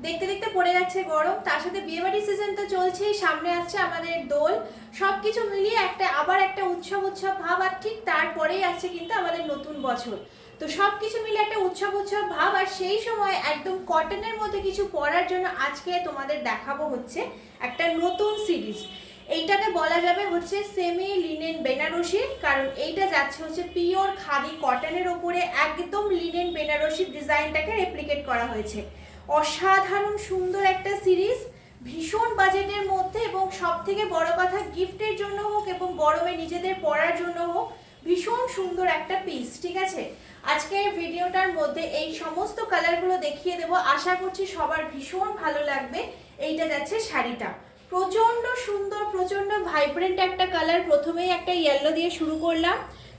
দেখতে দেখতে পড়ে যাচ্ছে গরম, তার সাথে বিয়েবাড়ি সিজন তো চলছেই, সামনে আসছে আমাদের দোল। সবকিছু মিলিয়ে আবার একটা উৎসব ভাব, আর ঠিক তারপরেই আসছে কিন্তু আমাদের নতুন বছর। তো সবকিছু মিলে একটা উৎসব ভাব, আর সেই সময় একদম কটনের মধ্যে কিছু পরার জন্য আজকে তোমাদের দেখাবো হচ্ছে একটা নতুন সিরিজ। এইটাকে বলা যাবে হচ্ছে সেমি লিনেন বেনারসি, কারণ এইটা যাচ্ছে হচ্ছে পিওর খাদি কটনের ওপরে একদম লিনেন বেনারসি ডিজাইনটাকে রেপ্লিকেট করা হয়েছে। অসাধারণ সুন্দর একটা সিরিজ, ভীষণ বাজেটের মধ্যে, এবং সব থেকে বড় কথা গিফটের জন্য হোক এবং গরমে নিজেদের পরার জন্য হোক ভীষণ সুন্দর একটা পিস। ঠিক আছে, আজকের ভিডিওটার মধ্যে এই সমস্ত কালারগুলো দেখিয়ে দেবো, আশা করছি সবার ভীষণ ভালো লাগবে। এইটা যাচ্ছে শাড়িটা, প্রচন্ড সুন্দর, প্রচন্ড ভাইব্রেন্ট একটা কালার। প্রথমেই একটা ইয়েলো দিয়ে শুরু করলাম।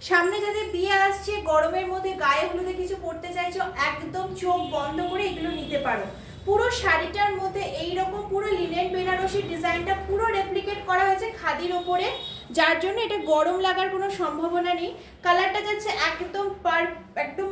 সামনে যাদের বিয়ে আসছে, গরমের মধ্যে গায়ে হলুদে কিছু পরতে চাইছো, একদম চোখ বন্ধ করে এগুলো নিতে পারো। পুরো শাড়িটার মধ্যে এইরকম পুরো লিনেন বেনারসি ডিজাইনটা পুরো রেপ্লিকেট করা হয়েছে খাদির ওপরে, যার জন্য এটা গরম লাগার কোনো সম্ভাবনা নেই। কালারটা যাচ্ছে একদম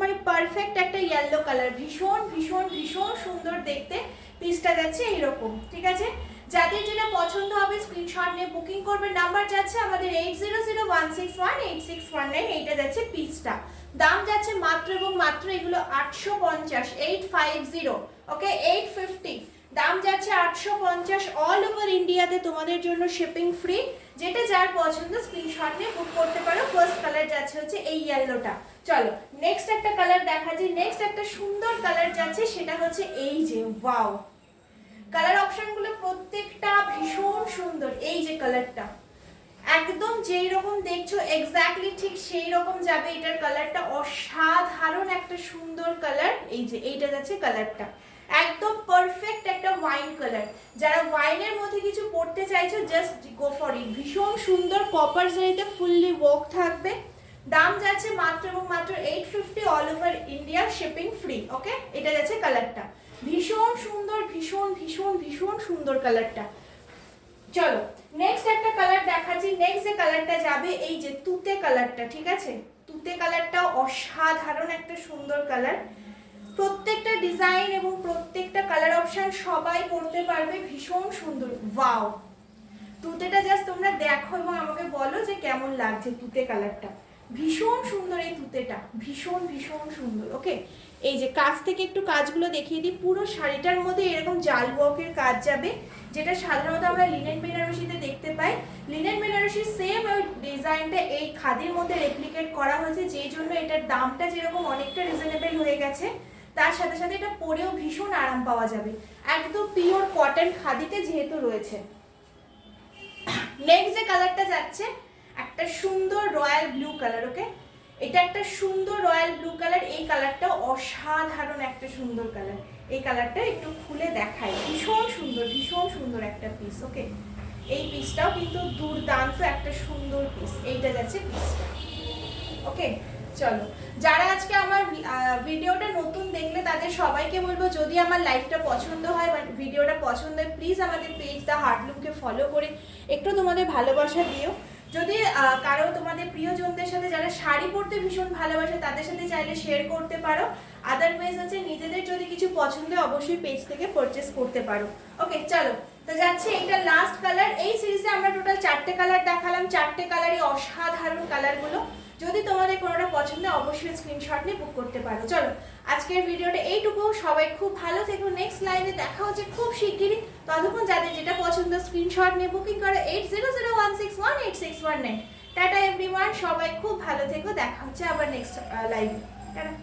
মানে পারফেক্ট একটা ইয়েলো কালার, ভীষণ ভীষণ ভীষণ সুন্দর দেখতে। পিসটা যাচ্ছে এইরকম। ঠিক আছে, যাদের যেটা পছন্দ হবে স্ক্রিনশট নিয়ে বুকিং করবে। নাম্বার যাচ্ছে আমাদের 8001618619। এইটা যাচ্ছে পিসটা, দাম যাচ্ছে মাত্র এবং মাত্র এগুলো 850, 850, ওকে 850, দাম যাচ্ছে 850। অল ওভার ইন্ডিয়াতে তোমাদের জন্য শিপিং ফ্রি। যেটা যার পছন্দ স্ক্রিনশট নিয়ে বুক করতে পারো। ফার্স্ট কালার যাচ্ছে হচ্ছে এই ইয়েলোটা। চলো নেক্সট একটা কালার দেখাচ্ছি। নেক্সট একটা সুন্দর কালার যাচ্ছে, সেটা হচ্ছে এই যে ওয়াও, কালার অপশনগুলো প্রত্যেকটা ভীষণ সুন্দর। এই যে কালারটা একদম যেই রকম দেখছো এক্স্যাক্টলি ঠিক সেই রকম যাবে এটার কালারটা, অসাধারণ একটা সুন্দর কালার। এই যে এইটা যাচ্ছে কালারটা, একদম পারফেক্ট একটা ওয়াইন কালার। যারা ওয়াইনের মধ্যে কিছু পড়তে চাইছো জাস্ট গো ফর ইট। ভীষণ সুন্দর কপার জারিতে ফুললি ওয়ার্ক থাকবে। দাম যাচ্ছে মাত্র এবং মাত্র 850, all over India shipping free. Okay, এটা যাচ্ছে কালারটা, ভীষণ সুন্দর, ভীষণ ভীষণ ভীষণ সুন্দর কালারটা। চলো নেক্সট একটা কালার দেখাচ্ছি। নেক্সট যে কালারটা যাবে এই যে তুতে কালারটা। ঠিক আছে, তুতে কালারটা অসাধারণ একটা সুন্দর কালার। প্রত্যেকটা ডিজাইন এবং প্রত্যেকটা কালার অপশন সবাই পড়তে পারবে, ভীষণ সুন্দর। ওয়াও, তুতেটা জাস্ট তোমরা দেখো এবং আমাকে বলো যে কেমন লাগছে তুতে কালারটা। ভীষণ সুন্দর এই তুতেটা, ভীষণ ভীষণ সুন্দর। ওকে, এই যে কাছ থেকে একটু কাজগুলো দেখিয়ে দিই। পুরো শাড়িটার মধ্যে এরকম জাল ওয়ার্কের কাজ যাবে, যেটা সাধারণত আমরা লিনেন বেনারসিতে দেখতে পাই। লিনেন বেনারসির সেম ওই ডিজাইনটা এই খাদির মধ্যে রেপ্লিকেট করা হয়েছে, যেই জন্য এটার দামটা যেরকম অনেকটা রিজনেবল হয়ে গেছে, তার সাথে সাথে এটা পরেও ভীষণ আরাম পাওয়া যাবে, একদম পিওর কটন খাদিতে যেহেতু রয়েছে। নেক্সট যে কালারটা যাচ্ছে একটা সুন্দর রয়্যাল ব্লু কালার। ওকে, এটা একটা সুন্দর রয়্যাল ব্লু কালার। এই কালারটা অসাধারণ একটা সুন্দর কালার। এই কালারটা একটু খুলে দেখাই, ভীষণ সুন্দর, ভীষণ সুন্দর একটা পিস। ওকে, এই পিসটাও কিন্তু দুর্দান্ত একটা সুন্দর পিস। এইটা যাচ্ছে পিসটা। ওকে, চলো যারা আজকে আমার ভিডিওটা নতুন দেখলে তাদের সবাইকে বলবো, যদি আমার লাইভটা পছন্দ হয় বা ভিডিওটা পছন্দ হয়, প্লিজ আমাদের পেজ দ্য হার্টলুমকে ফলো করে একটু তোমাদের ভালোবাসা দিও। যদি কারো তোমাদের প্রিয়জনদের সাথে যারা শাড়ি পরতে ভীষণ ভালোবাসে তাদের সাথে চাইলে শেয়ার করতে পারো। আদারওয়াইজ হচ্ছে নিজেদের যদি কিছু পছন্দ হয় অবশ্যই পেজ থেকে পারচেস করতে পারো। ওকে, চলো তো যাচ্ছে এটা লাস্ট কালার। এই সিরিজে আমরা টোটাল 4টে কালার দেখালাম, 4টে কালারই অসাধারণ কালারগুলো। যদি তোমাদের কোনোটা পছন্দ অবশ্যই স্ক্রিনশট নিয়ে বুক করতে পারো। চলো আজকের ভিডিওটা এইটুকু, সবাই খুব ভালো থেকো। নেক্সট লাইভে দেখা হচ্ছে খুব শিগগিরই। ততক্ষণ যাদের যেটা পছন্দ স্ক্রিনশট নিয়ে বুকিং করো 8001618619। টাটা এভরিওয়ান, সবাই খুব ভালো থেকো, দেখা হচ্ছে আবার নেক্সট লাইভে। টাটা।